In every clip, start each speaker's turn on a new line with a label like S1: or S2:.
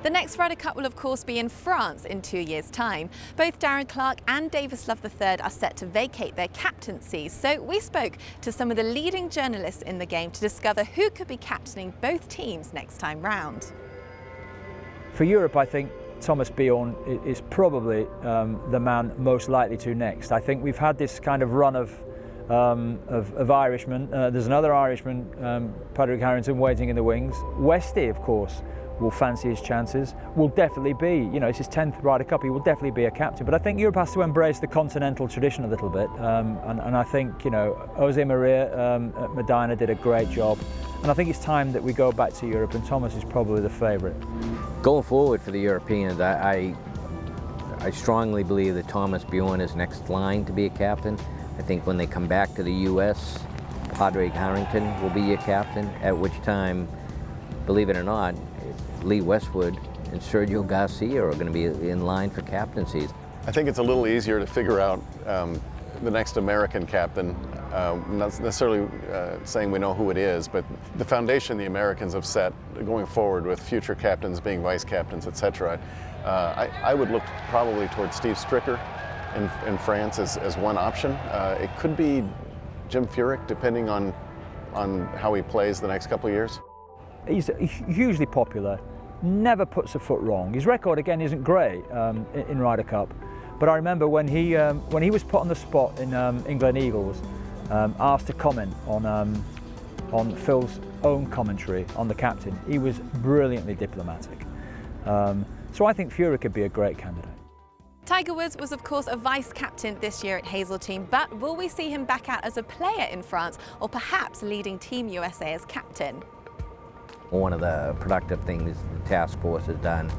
S1: The next Ryder Cup will of course be in France in 2 years' time. Both Darren Clarke and Davis Love III are set to vacate their captaincies, so we spoke to some of the leading journalists in the game to discover who could be captaining both teams next time round.
S2: For Europe, I think Thomas Bjorn is probably the man most likely to next. I think we've had this kind of run of Irishmen. There's another Irishman, Padraig Harrington, waiting in the wings. Westy, of course, will fancy his chances. Will definitely be, it's his 10th Ryder Cup, he will definitely be a captain. But I think Europe has to embrace the continental tradition a little bit. And I think, Jose Maria at Medina did a great job. And I think it's time that we go back to Europe, and Thomas is probably the favourite.
S3: Going forward for the Europeans, I strongly believe that Thomas Bjorn is next line to be a captain. I think when they come back to the US, Padraig Harrington will be your captain, at which time, believe it or not, Lee Westwood and Sergio Garcia are going to be in line for captaincies.
S4: I think it's a little easier to figure out the next American captain. Not necessarily saying we know who it is, but the foundation the Americans have set going forward with future captains being vice captains, etc. I would look probably towards Steve Stricker in France as one option. It could be Jim Furyk, depending on how he plays the next couple of years.
S2: He's hugely popular, never puts a foot wrong. His record, again, isn't great in Ryder Cup. But I remember when he was put on the spot in England Eagles, asked to comment on Phil's own commentary on the captain, he was brilliantly diplomatic. So I think Furyk could be a great candidate.
S1: Tiger Woods was of course a vice-captain this year at Hazeltine, but will we see him back out as a player in France, or perhaps leading Team USA as captain?
S3: One of the productive things the task force has done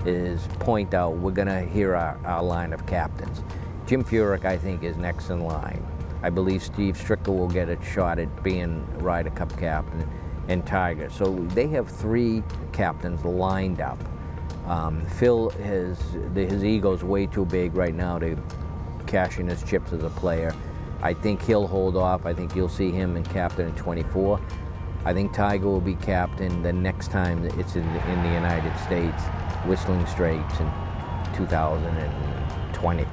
S3: is point out we're going to hear our line of captains. Jim Furyk, I think, is next in line. I believe Steve Stricker will get a shot at being Ryder Cup captain, and Tiger. So they have 3 captains lined up. Phil, his ego's way too big right now to cash in his chips as a player. I think he'll hold off. I think you'll see him in captain in 24. I think Tiger will be captain the next time it's in the United States, Whistling Straits in 2020.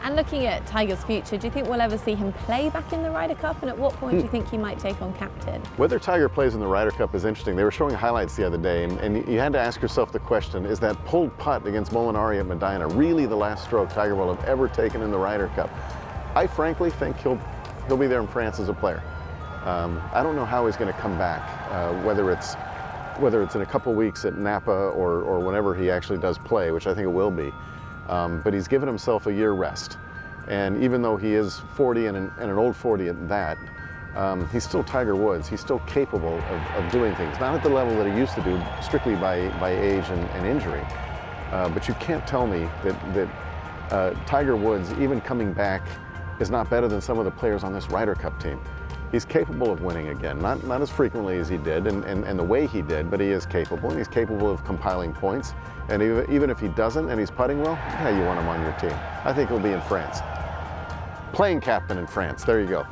S1: And looking at Tiger's future, do you think we'll ever see him play back in the Ryder Cup? And at what point do you think he might take on captain?
S4: Whether Tiger plays in the Ryder Cup is interesting. They were showing highlights the other day, and you had to ask yourself the question, is that pulled putt against Molinari at Medina really the last stroke Tiger will have ever taken in the Ryder Cup? I frankly think he'll be there in France as a player. I don't know how he's going to come back, whether it's in a couple weeks at Napa or whenever he actually does play, which I think it will be. But he's given himself a year rest. And even though he is 40 and an old 40 at that, he's still Tiger Woods. He's still capable of doing things, not at the level that he used to do, strictly by age and injury. But you can't tell me that Tiger Woods, even coming back, is not better than some of the players on this Ryder Cup team. He's capable of winning again, not as frequently as he did and the way he did, but he is capable, and he's capable of compiling points. And even if he doesn't and he's putting well, yeah, you want him on your team. I think he'll be in France. Playing captain in France, there you go.